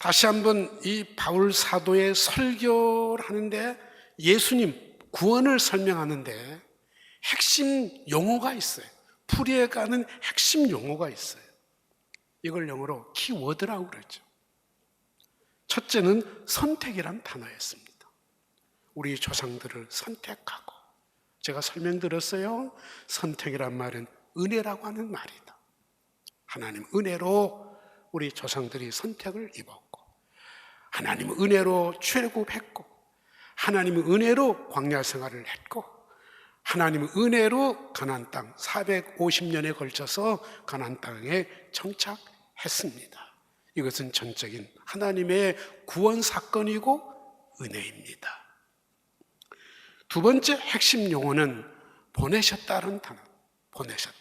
다시 한번 이 바울 사도의 설교를 하는데 예수님 구원을 설명하는데 핵심 용어가 있어요. 풀이에 가는 핵심 용어가 있어요. 이걸 영어로 키워드라고 그러죠. 첫째는 선택이란 단어였습니다. 우리 조상들을 선택하고, 제가 설명드렸어요. 선택이란 말은 은혜라고 하는 말이다. 하나님 은혜로 우리 조상들이 선택을 입었고, 하나님 은혜로 출애굽했고, 하나님 은혜로 광야 생활을 했고, 하나님 은혜로 가나안 땅 450년에 걸쳐서 가나안 땅에 정착했습니다. 이것은 전적인 하나님의 구원 사건이고 은혜입니다. 두 번째 핵심 용어는 보내셨다는 단어. 보내셨다.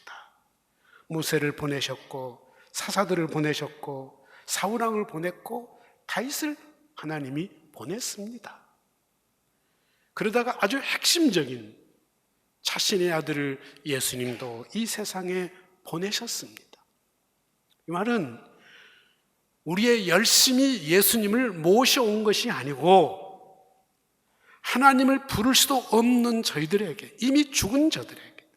모세를 보내셨고, 사사들을 보내셨고, 사울왕을 보냈고, 다윗을 하나님이 보냈습니다. 그러다가 아주 핵심적인 자신의 아들을 예수님도 이 세상에 보내셨습니다. 이 말은 우리의 열심히 예수님을 모셔온 것이 아니고 하나님을 부를 수도 없는 저희들에게, 이미 죽은 저들에게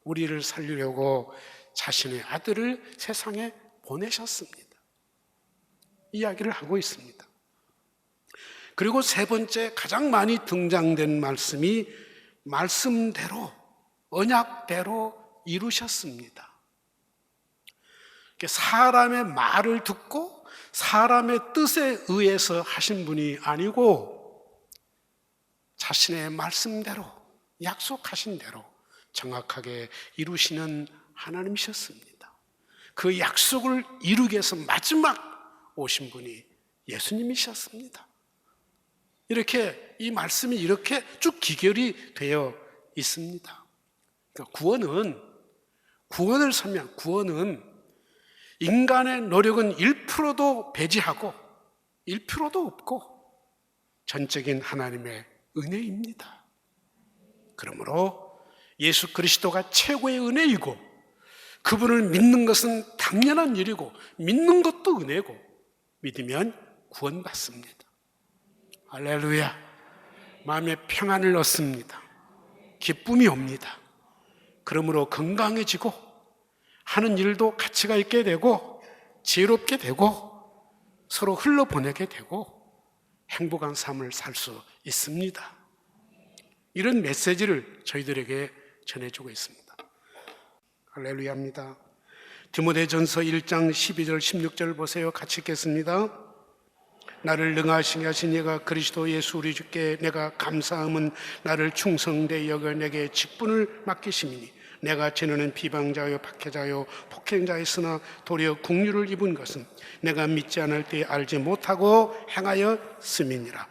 우리를 살리려고 자신의 아들을 세상에 보내셨습니다. 이야기를 하고 있습니다. 그리고 세 번째 가장 많이 등장된 말씀이 말씀대로, 언약대로 이루셨습니다. 사람의 말을 듣고 사람의 뜻에 의해서 하신 분이 아니고 자신의 말씀대로, 약속하신 대로 정확하게 이루시는 하나님이셨습니다. 그 약속을 이루기 위해서 마지막 오신 분이 예수님이셨습니다. 이렇게 이 말씀이 이렇게 쭉 기결이 되어 있습니다. 그러니까 구원을 설명, 구원은 인간의 노력은 1%도 배제하고 1%도 없고 전적인 하나님의 은혜입니다. 그러므로 예수 그리스도가 최고의 은혜이고 그분을 믿는 것은 당연한 일이고 믿는 것도 은혜고 믿으면 구원받습니다. 할렐루야. 마음에 평안을 얻습니다. 기쁨이 옵니다. 그러므로 건강해지고 하는 일도 가치가 있게 되고 지혜롭게 되고 서로 흘러보내게 되고 행복한 삶을 살 수 있습니다. 이런 메시지를 저희들에게 전해주고 있습니다. 할렐루야입니다. 디모데전서 1장 12절 16절 보세요. 같이 읽겠습니다. 나를 능하시게 하신 이가 그리스도 예수 우리 주께 내가 감사함은 나를 충성되이 여겨 내게 직분을 맡기심이니 내가 전에는 비방자요 박해자요 폭행자였으나 도리어 국류를 입은 것은 내가 믿지 않을 때 알지 못하고 행하였음이니라.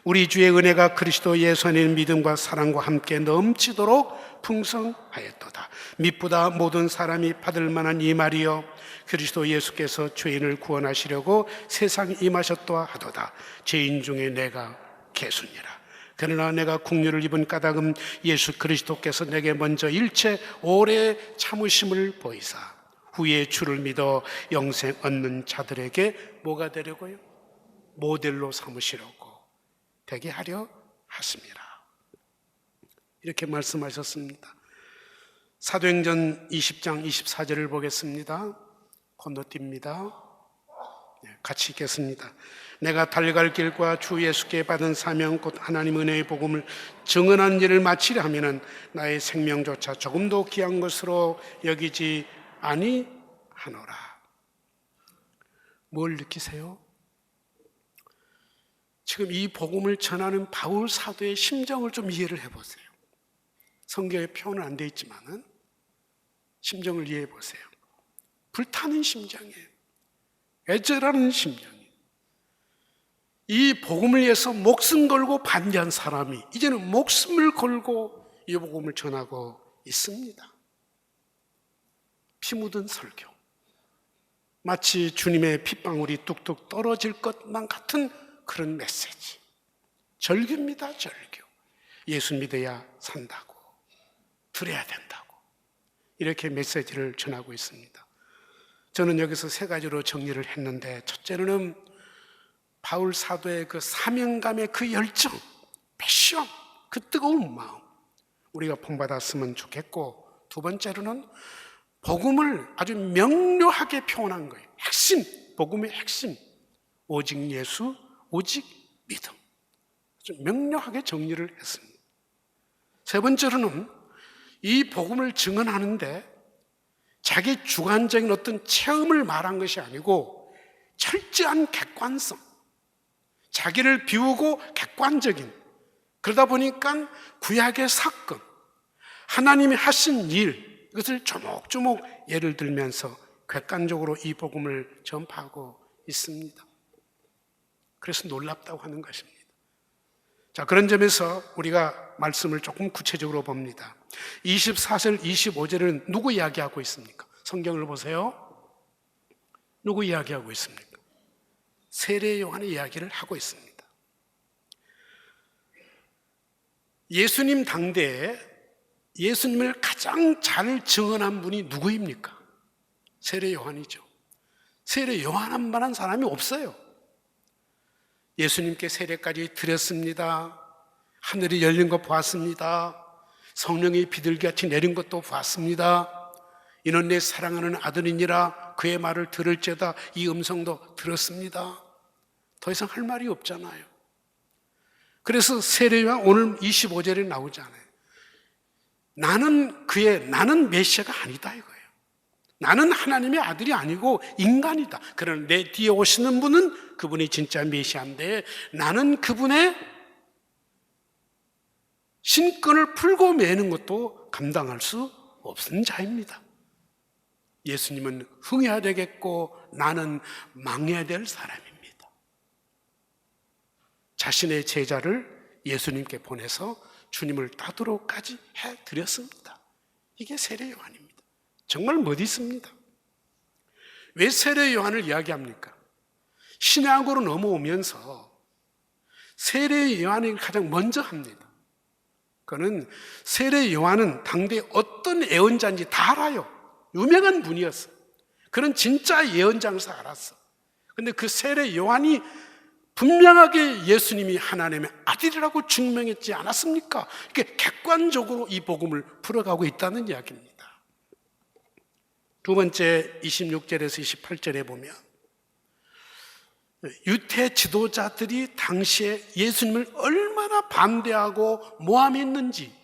우리 주의 은혜가 그리스도 예수 안에 있는 믿음과 사랑과 함께 넘치도록 풍성하였도다. mit보다 모든 사람이 받을 만한 이 말이여 그리스도 예수께서 죄인을 구원하시려고 세상에 임하셨도다 하도다. 죄인 중에 내가 개수니라. 그러나 내가 국류를 입은 까닭은 예수 그리스도께서 내게 먼저 일체 오래 참으심을 보이사 후에 주를 믿어 영생 얻는 자들에게 뭐가 되려고요? 모델로 삼으시려고 되게 하려 하십니다. 이렇게 말씀하셨습니다. 사도행전 20장 24절을 보겠습니다. 건너뜁니다. 같이 읽겠습니다. 내가 달려갈 길과 주 예수께 받은 사명 곧 하나님 은혜의 복음을 증언한 일을 마치려 하면은 나의 생명조차 조금도 귀한 것으로 여기지 아니하노라. 뭘 느끼세요? 지금 이 복음을 전하는 바울 사도의 심정을 좀 이해를 해보세요. 성경에 표현은 안 되어 있지만은 심정을 이해해 보세요. 불타는 심정이에요. 애절하는 심정이에요. 이 복음을 위해서 목숨 걸고 반대한 사람이 이제는 목숨을 걸고 이 복음을 전하고 있습니다. 피 묻은 설교. 마치 주님의 핏방울이 뚝뚝 떨어질 것만 같은 그런 메시지. 절규입니다, 절규. 예수 믿어야 산다고. 드려야 된다고. 이렇게 메시지를 전하고 있습니다. 저는 여기서 세 가지로 정리를 했는데 첫째는 바울 사도의 그 사명감의 그 열정, 패션, 그 뜨거운 마음 우리가 본받았으면 좋겠고, 두 번째로는 복음을 아주 명료하게 표현한 거예요. 핵심, 복음의 핵심, 오직 예수, 오직 믿음. 아주 명료하게 정리를 했습니다. 세 번째로는 이 복음을 증언하는데 자기 주관적인 어떤 체험을 말한 것이 아니고 철저한 객관성, 자기를 비우고 객관적인, 그러다 보니까 구약의 사건, 하나님이 하신 일, 이것을 조목조목 예를 들면서 객관적으로 이 복음을 전파하고 있습니다. 그래서 놀랍다고 하는 것입니다. 자, 그런 점에서 우리가 말씀을 조금 구체적으로 봅니다. 24절, 25절은 누구 이야기하고 있습니까? 성경을 보세요. 누구 이야기하고 있습니까? 세례 요한의 이야기를 하고 있습니다. 예수님 당대에 예수님을 가장 잘 증언한 분이 누구입니까? 세례 요한이죠. 세례 요한 만한 사람이 없어요. 예수님께 세례까지 드렸습니다. 하늘이 열린 것 보았습니다. 성령이 비둘기같이 내린 것도 보았습니다. 이는 내 사랑하는 아들이니라, 그의 말을 들을지어다, 이 음성도 들었습니다. 더 이상 할 말이 없잖아요. 그래서 세례요한 오늘 25절에 나오잖아요. 나는 메시아가 아니다 이거예요. 나는 하나님의 아들이 아니고 인간이다. 그러나 내 뒤에 오시는 분은 그분이 진짜 메시아인데 나는 그분의 신권을 풀고 매는 것도 감당할 수 없는 자입니다. 예수님은 흥해야 되겠고 나는 망해야 될 사람입니다. 자신의 제자를 예수님께 보내서 주님을 따르도록까지 해드렸습니다. 이게 세례 요한입니다. 정말 멋있습니다. 왜 세례 요한을 이야기합니까? 신약으로 넘어오면서 세례 요한이 가장 먼저 합니다. 그는 세례 요한은 당대 어떤 예언자인지 다 알아요. 유명한 분이었어. 그는 진짜 예언자로서 알았어. 근데 그 세례 요한이 분명하게 예수님이 하나님의 아들이라고 증명했지 않았습니까? 이렇게 객관적으로 이 복음을 풀어가고 있다는 이야기입니다. 두 번째 26절에서 28절에 보면 유대 지도자들이 당시에 예수님을 얼마나 반대하고 모함했는지,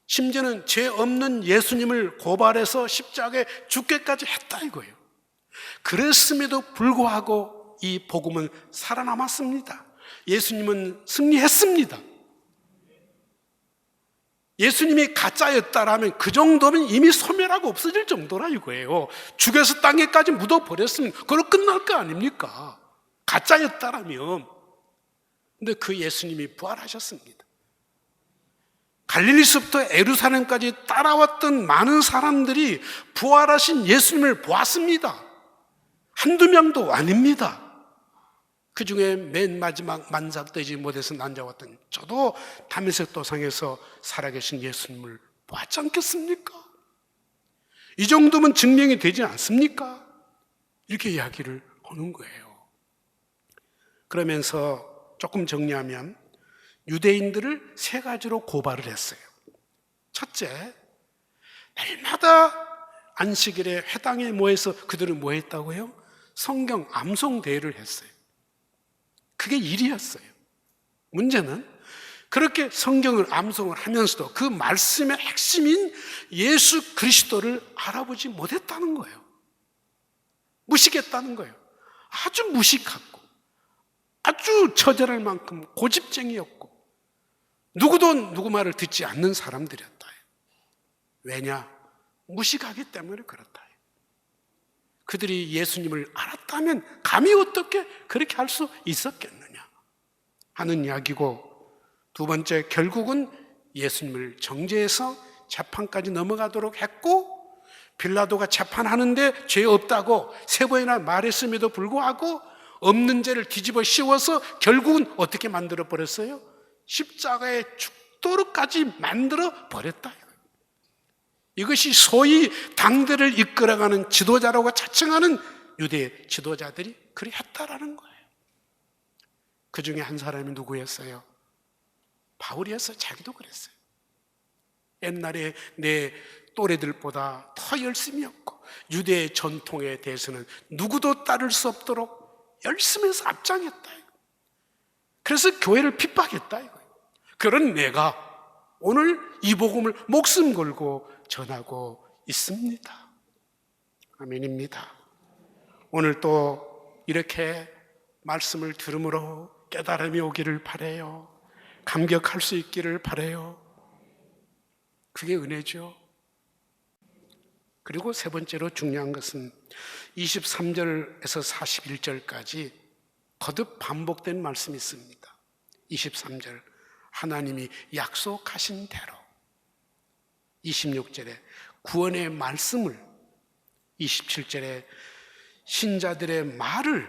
심지어는 죄 없는 예수님을 고발해서 십자가에 죽게까지 했다 이거예요. 그랬음에도 불구하고 이 복음은 살아남았습니다. 예수님은 승리했습니다. 예수님이 가짜였다라면 그 정도면 이미 소멸하고 없어질 정도라 이거예요. 죽여서 땅에까지 묻어버렸으면 그걸로 끝날 거 아닙니까? 가짜였다라면. 근데 그 예수님이 부활하셨습니다. 갈릴리서부터 예루살렘까지 따라왔던 많은 사람들이 부활하신 예수님을 보았습니다. 한두 명도 아닙니다. 그 중에 맨 마지막 만삭되지 못해서 난자왔던 저도 다메섹 도상에서 살아계신 예수님을 보았지 않겠습니까? 이 정도면 증명이 되지 않습니까? 이렇게 이야기를 하는 거예요. 그러면서 조금 정리하면 유대인들을 세 가지로 고발을 했어요. 첫째, 날마다 안식일에 회당에 모여서 그들은 뭐 했다고요? 성경 암송 대회를 했어요. 그게 일이었어요. 문제는 그렇게 성경을 암송을 하면서도 그 말씀의 핵심인 예수 그리스도를 알아보지 못했다는 거예요. 무식했다는 거예요. 아주 무식하고 아주 처절할 만큼 고집쟁이였고 누구도 누구 말을 듣지 않는 사람들이었다. 왜냐? 무식하기 때문에 그렇다. 그들이 예수님을 알았다면 감히 어떻게 그렇게 할 수 있었겠느냐 하는 이야기고, 두 번째, 결국은 예수님을 정죄해서 재판까지 넘어가도록 했고, 빌라도가 재판하는데 죄 없다고 세 번이나 말했음에도 불구하고 없는 죄를 뒤집어 씌워서 결국은 어떻게 만들어 버렸어요? 십자가에 죽도록까지 만들어 버렸다. 이것이 소위 당대를 이끌어가는 지도자라고 자칭하는 유대 지도자들이 그리 했다라는 거예요. 그 중에 한 사람이 누구였어요? 바울이었어요. 자기도 그랬어요. 옛날에 내 또래들보다 더 열심히 했고 유대 전통에 대해서는 누구도 따를 수 없도록 열심히 해서 앞장했다. 그래서 교회를 핍박했다 이거예요. 그런 내가 오늘 이 복음을 목숨 걸고 전하고 있습니다. 아멘입니다. 오늘 또 이렇게 말씀을 들음으로 깨달음이 오기를 바라요. 감격할 수 있기를 바라요. 그게 은혜죠. 그리고 세 번째로 중요한 것은 23절에서 41절까지 거듭 반복된 말씀이 있습니다. 23절 하나님이 약속하신 대로, 26절에 구원의 말씀을, 27절에 신자들의 말을,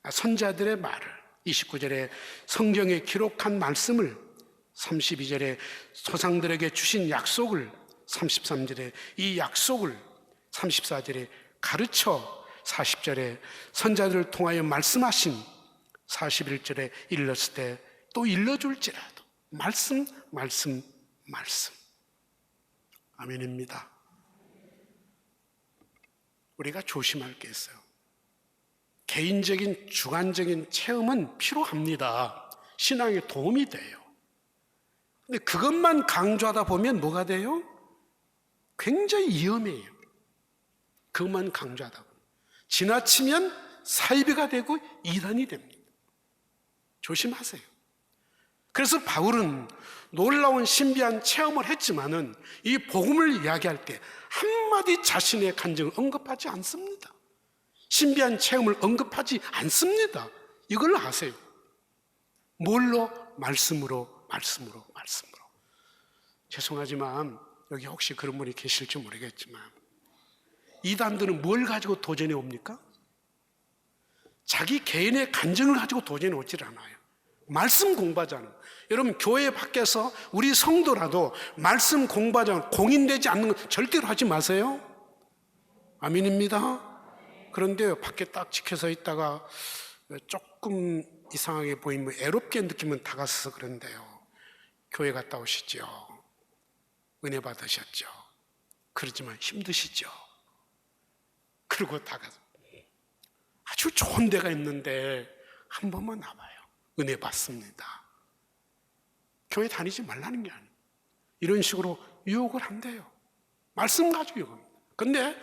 선자들의 말을, 29절에 성경에 기록한 말씀을, 32절에 조상들에게 주신 약속을, 33절에 이 약속을, 34절에 가르쳐, 40절에 선자들을 통하여 말씀하신, 41절에 일렀을 때 또 일러줄지라도 말씀. 아멘입니다. 우리가 조심할 게 있어요. 개인적인 주관적인 체험은 필요합니다. 신앙에 도움이 돼요. 근데 그것만 강조하다 보면 뭐가 돼요? 굉장히 위험해요. 그것만 강조하다 보면 지나치면 사이비가 되고 이단이 됩니다. 조심하세요. 그래서 바울은 놀라운 신비한 체험을 했지만은 이 복음을 이야기할 때 한마디 자신의 간증을 언급하지 않습니다. 신비한 체험을 언급하지 않습니다. 이걸 아세요. 뭘로? 말씀으로. 죄송하지만 여기 혹시 그런 분이 계실지 모르겠지만 이단들은 뭘 가지고 도전해 옵니까? 자기 개인의 간증을 가지고 도전해 오질 않아요. 말씀 공부하자는. 여러분 교회 밖에서 우리 성도라도 말씀 공부하자는 공인되지 않는 건 절대로 하지 마세요. 아멘입니다. 그런데 밖에 딱 지켜서 있다가 조금 이상하게 보이면 애롭게 느끼면 다가서서 그런데요. 교회 갔다 오시죠. 은혜 받으셨죠. 그렇지만 힘드시죠. 그리고 다가서 아주 좋은 데가 있는데 한 번만 와봐요. 은혜 받습니다. 교회 다니지 말라는 게 아니에요. 이런 식으로 유혹을 한대요. 말씀 가지고 유혹합니다. 근데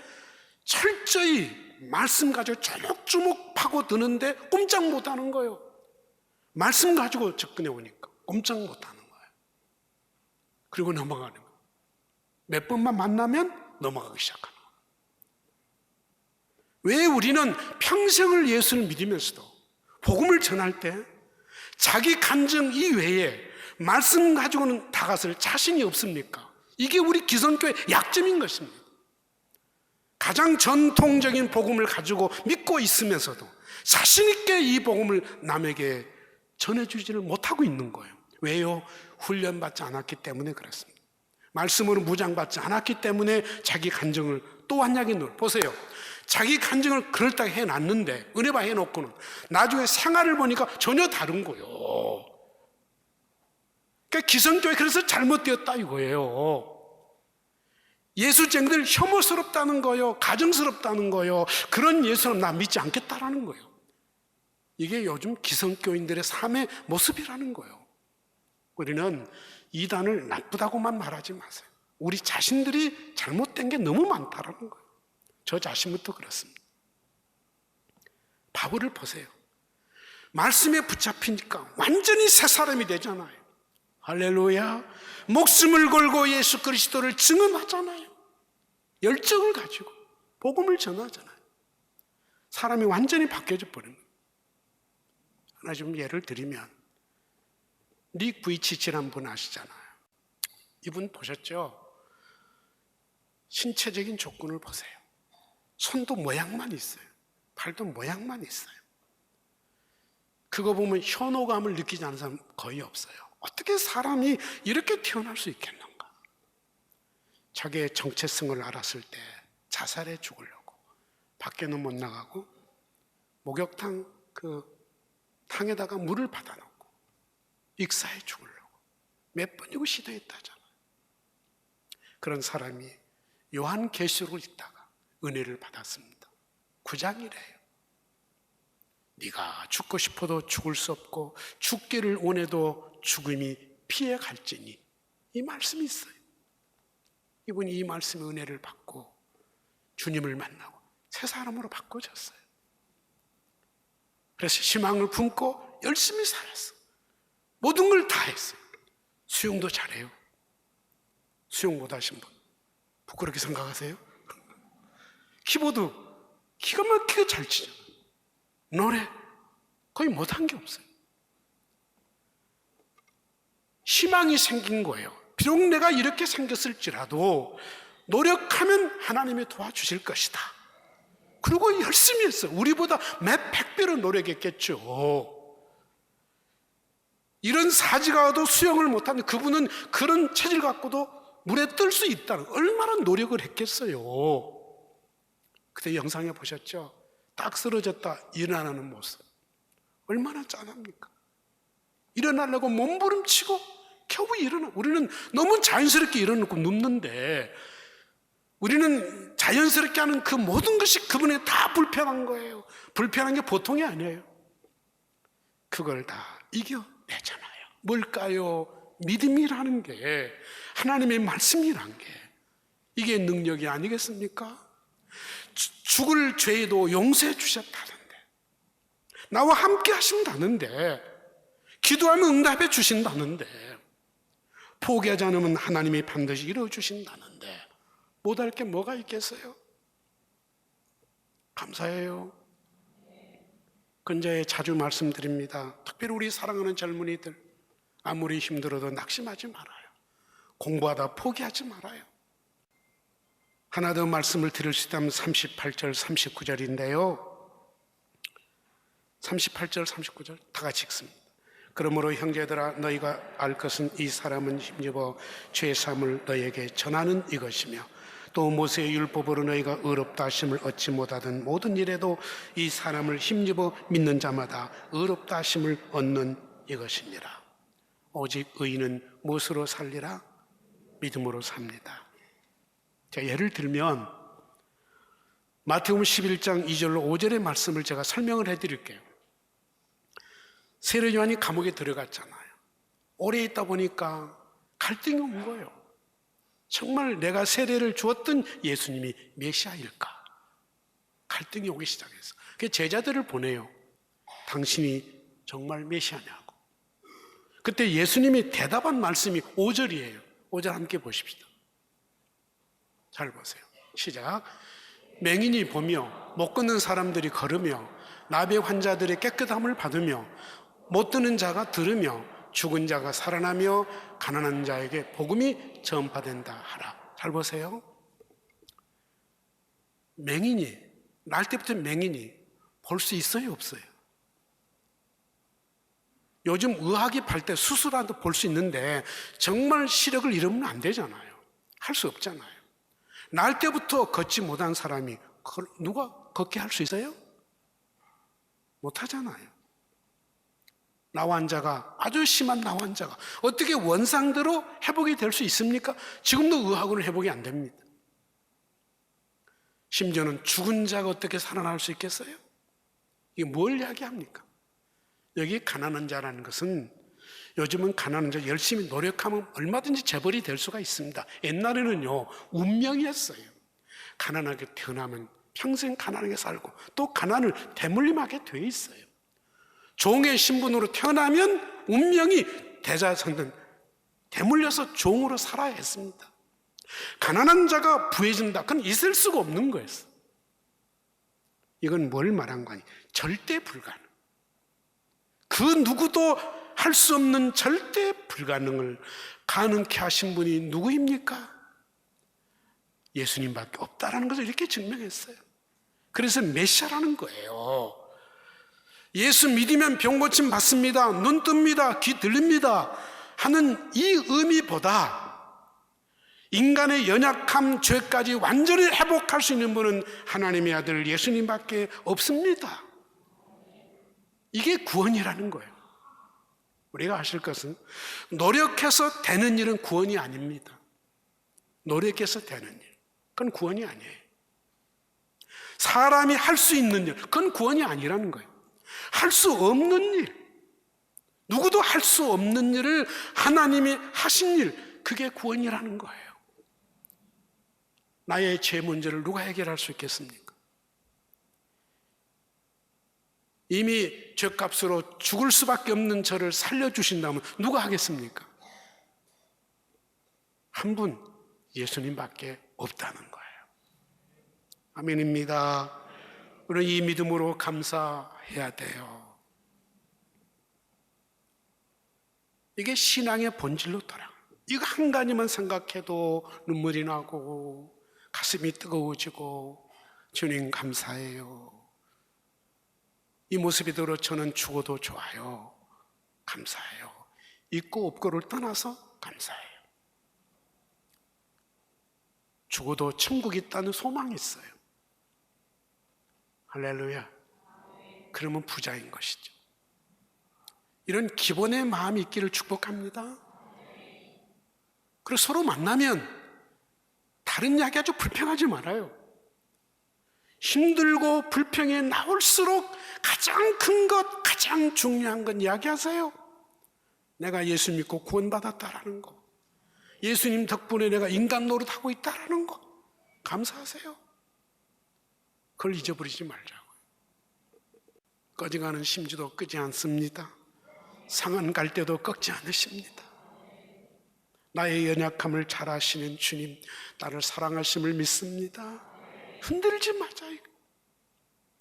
철저히 말씀 가지고 조목조목 파고드는데 꼼짝 못하는 거예요. 말씀 가지고 접근해 오니까 꼼짝 못하는 거예요. 그리고 넘어가는 거예요. 몇 번만 만나면 넘어가기 시작하는 거예요. 왜 우리는 평생을 예수를 믿으면서도 복음을 전할 때 자기 간증 이외에 말씀 가지고는 다가설 자신이 없습니까? 이게 우리 기성교의 약점인 것입니다. 가장 전통적인 복음을 가지고 믿고 있으면서도 자신 있게 이 복음을 남에게 전해주지를 못하고 있는 거예요. 왜요? 훈련받지 않았기 때문에 그렇습니다. 말씀으로 무장받지 않았기 때문에 자기 간증을 또 한약이 보세요. 자기 간증을 그럴듯하게 해놨는데 은혜바 해놓고는 나중에 생활을 보니까 전혀 다른 거예요. 그러니까 기성교회 그래서 잘못되었다 이거예요. 예수쟁들 혐오스럽다는 거예요. 가증스럽다는 거예요. 그런 예수는 나 믿지 않겠다라는 거예요. 이게 요즘 기성교인들의 삶의 모습이라는 거예요. 우리는 이단을 나쁘다고만 말하지 마세요. 우리 자신들이 잘못된 게 너무 많다라는 거예요. 저 자신부터 그렇습니다. 바울을 보세요. 말씀에 붙잡히니까 완전히 새 사람이 되잖아요. 할렐루야. 목숨을 걸고 예수 그리스도를 증언하잖아요. 열정을 가지고 복음을 전하잖아요. 사람이 완전히 바뀌어져 버린 거예요. 하나 좀 예를 드리면 닉 부이치치라는 분 아시잖아요. 이분 보셨죠? 신체적인 조건을 보세요. 손도 모양만 있어요. 팔도 모양만 있어요. 그거 보면 현호감을 느끼지 않는 사람 거의 없어요. 어떻게 사람이 이렇게 태어날 수 있겠는가? 자기의 정체성을 알았을 때 자살해 죽으려고 밖에는 못 나가고 목욕탕 당에다가 물을 받아놓고 익사해 죽으려고 몇 번이고 시도했다잖아요. 그런 사람이 요한계시록을 읽다가 은혜를 받았습니다. 9장이래요. 네가 죽고 싶어도 죽을 수 없고 죽기를 원해도 죽음이 피해 갈지니, 이 말씀이 있어요. 이분이 이 말씀의 은혜를 받고 주님을 만나고 새 사람으로 바꿔졌어요. 그래서 희망을 품고 열심히 살았어. 모든 걸 다 했어요. 수영도 잘해요. 수영 못하신 분 부끄럽게 생각하세요? 키보드 기가 막히게 잘 치잖아요. 노래 거의 못한 게 없어요. 희망이 생긴 거예요. 비록 내가 이렇게 생겼을지라도 노력하면 하나님이 도와주실 것이다. 그리고 열심히 했어요. 우리보다 몇 100배로 노력했겠죠. 이런 사지가 와도 수영을 못하는 그분은 그런 체질 갖고도 물에 뜰 수 있다는, 얼마나 노력을 했겠어요. 그때 영상에 보셨죠? 딱 쓰러졌다 일어나는 모습, 얼마나 짠합니까? 일어나려고 몸부림치고 겨우 일어나. 우리는 너무 자연스럽게 일어나고 눕는데, 우리는 자연스럽게 하는 그 모든 것이 그분에 다 불편한 거예요. 불편한 게 보통이 아니에요. 그걸 다 이겨내잖아요. 뭘까요? 믿음이라는 게, 하나님의 말씀이라는 게, 이게 능력이 아니겠습니까? 죽을 죄도 용서해 주셨다는데, 나와 함께 하신다는데, 기도하면 응답해 주신다는데, 포기하지 않으면 하나님이 반드시 이루어 주신다는데 못할 게 뭐가 있겠어요? 감사해요. 근자에 자주 말씀드립니다. 특별히 우리 사랑하는 젊은이들, 아무리 힘들어도 낙심하지 말아요. 공부하다 포기하지 말아요. 하나 더 말씀을 드릴 수 있다면 38절 39절인데요 38절 39절 다 같이 읽습니다. 그러므로 형제들아, 너희가 알 것은 이 사람은 힘입어 죄사함을 너희에게 전하는 이것이며, 또 모세의 율법으로 너희가 의롭다 하심을 얻지 못하던 모든 일에도 이 사람을 힘입어 믿는 자마다 의롭다 하심을 얻는 이것이니라. 오직 의인은 무엇으로 살리라? 믿음으로 삽니다. 자, 예를 들면 마태복음 11장 2절로 5절의 말씀을 제가 설명을 해드릴게요. 세례 요한이 감옥에 들어갔잖아요. 오래 있다 보니까 갈등이 온 거예요. 정말 내가 세례를 주었던 예수님이 메시아일까? 갈등이 오기 시작했어. 그래서 제자들을 보내요. 당신이 정말 메시아냐고. 그때 예수님이 대답한 말씀이 5절이에요. 5절 함께 보십시다. 잘 보세요. 시작. 맹인이 보며 못 걷는 사람들이 걸으며 나병 환자들의 깨끗함을 받으며 못 듣는 자가 들으며 죽은 자가 살아나며 가난한 자에게 복음이 전파된다 하라. 잘 보세요. 맹인이, 날 때부터 맹인이 볼 수 있어요, 없어요? 요즘 의학이 발달, 수술하도 볼 수 있는데 정말 시력을 잃으면 안 되잖아요. 할 수 없잖아요. 날 때부터 걷지 못한 사람이 누가 걷게 할 수 있어요? 못 하잖아요. 나환자가, 아주 심한 나환자가 어떻게 원상대로 회복이 될 수 있습니까? 지금도 의학으로는 회복이 안 됩니다. 심지어는 죽은 자가 어떻게 살아날 수 있겠어요? 이게 뭘 이야기합니까? 여기 가난한 자라는 것은, 요즘은 가난한 자 열심히 노력하면 얼마든지 재벌이 될 수가 있습니다. 옛날에는요, 운명이었어요. 가난하게 태어나면 평생 가난하게 살고 또 가난을 대물림하게 돼 있어요. 종의 신분으로 태어나면 운명이 대자선등 대물려서 종으로 살아야 했습니다. 가난한 자가 부해진다, 그건 있을 수가 없는 거였어요. 이건 뭘 말한 거니? 절대 불가능. 그 누구도 할 수 없는 절대 불가능을 가능케 하신 분이 누구입니까? 예수님밖에 없다라는 것을 이렇게 증명했어요. 그래서 메시아라는 거예요. 예수 믿으면 병 고침 받습니다, 눈 뜹니다, 귀 들립니다 하는 이 의미보다 인간의 연약함, 죄까지 완전히 회복할 수 있는 분은 하나님의 아들 예수님밖에 없습니다. 이게 구원이라는 거예요. 우리가 아실 것은 노력해서 되는 일은 구원이 아닙니다. 노력해서 되는 일, 그건 구원이 아니에요. 사람이 할 수 있는 일, 그건 구원이 아니라는 거예요. 할 수 없는 일, 누구도 할 수 없는 일을 하나님이 하신 일, 그게 구원이라는 거예요. 나의 죄 문제를 누가 해결할 수 있겠습니까? 이미 죄값으로 죽을 수밖에 없는 저를 살려주신다면 누가 하겠습니까? 한 분, 예수님밖에 없다는 거예요. 아멘입니다. 우리는 이 믿음으로 감사해야 돼요. 이게 신앙의 본질로 돌아가요. 이거 한 가지만 생각해도 눈물이 나고 가슴이 뜨거워지고 주님 감사해요. 이 모습이대로 저는 죽어도 좋아요. 감사해요. 있고 없고를 떠나서 감사해요. 죽어도 천국이 있다는 소망이 있어요. 할렐루야. 그러면 부자인 것이죠. 이런 기본의 마음이 있기를 축복합니다. 그리고 서로 만나면 다른 이야기 아주 불평하지 말아요. 힘들고 불평이 나올수록 가장 큰 것, 가장 중요한 건 이야기하세요. 내가 예수 믿고 구원받았다라는 거, 예수님 덕분에 내가 인간 노릇하고 있다라는 거, 감사하세요. 그걸 잊어버리지 말자고요. 꺼져가는 심지도 끄지 않습니다. 상한 갈 때도 꺾지 않으십니다. 나의 연약함을 잘 아시는 주님, 나를 사랑하심을 믿습니다. 흔들지 마자.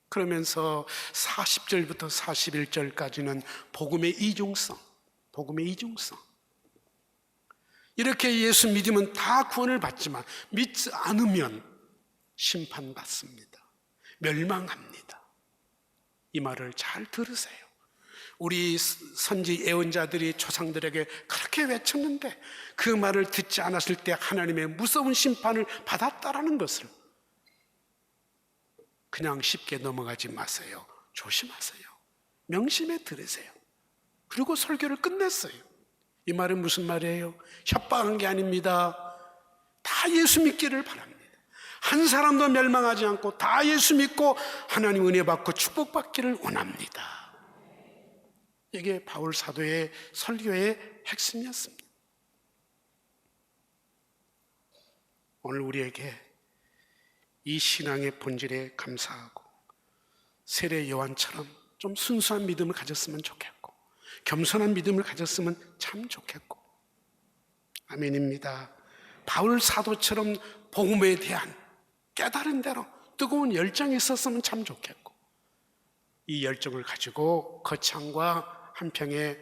그러면서 40절부터 41절까지는 복음의 이중성, 복음의 이중성. 이렇게 예수 믿으면 다 구원을 받지만 믿지 않으면 심판받습니다. 멸망합니다. 이 말을 잘 들으세요. 우리 선지 예언자들이 조상들에게 그렇게 외쳤는데 그 말을 듣지 않았을 때 하나님의 무서운 심판을 받았다라는 것을 그냥 쉽게 넘어가지 마세요. 조심하세요. 명심해 들으세요. 그리고 설교를 끝냈어요. 이 말은 무슨 말이에요? 협박한 게 아닙니다. 다 예수 믿기를 바랍니다. 한 사람도 멸망하지 않고 다 예수 믿고 하나님 은혜 받고 축복받기를 원합니다. 이게 바울 사도의 설교의 핵심이었습니다. 오늘 우리에게 이 신앙의 본질에 감사하고 세례 요한처럼 좀 순수한 믿음을 가졌으면 좋겠고 겸손한 믿음을 가졌으면 참 좋겠고, 아멘입니다. 바울 사도처럼 복음에 대한 깨달은 대로 뜨거운 열정이 있었으면 참 좋겠고, 이 열정을 가지고 거창과 한평에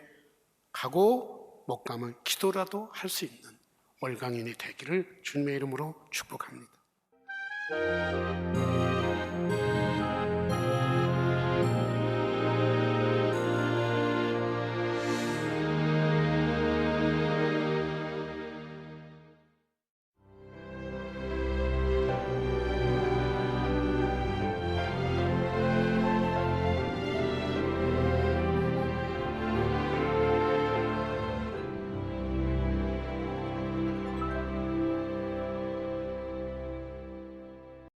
가고 못 가면 기도라도 할 수 있는 월강인이 되기를 주님의 이름으로 축복합니다.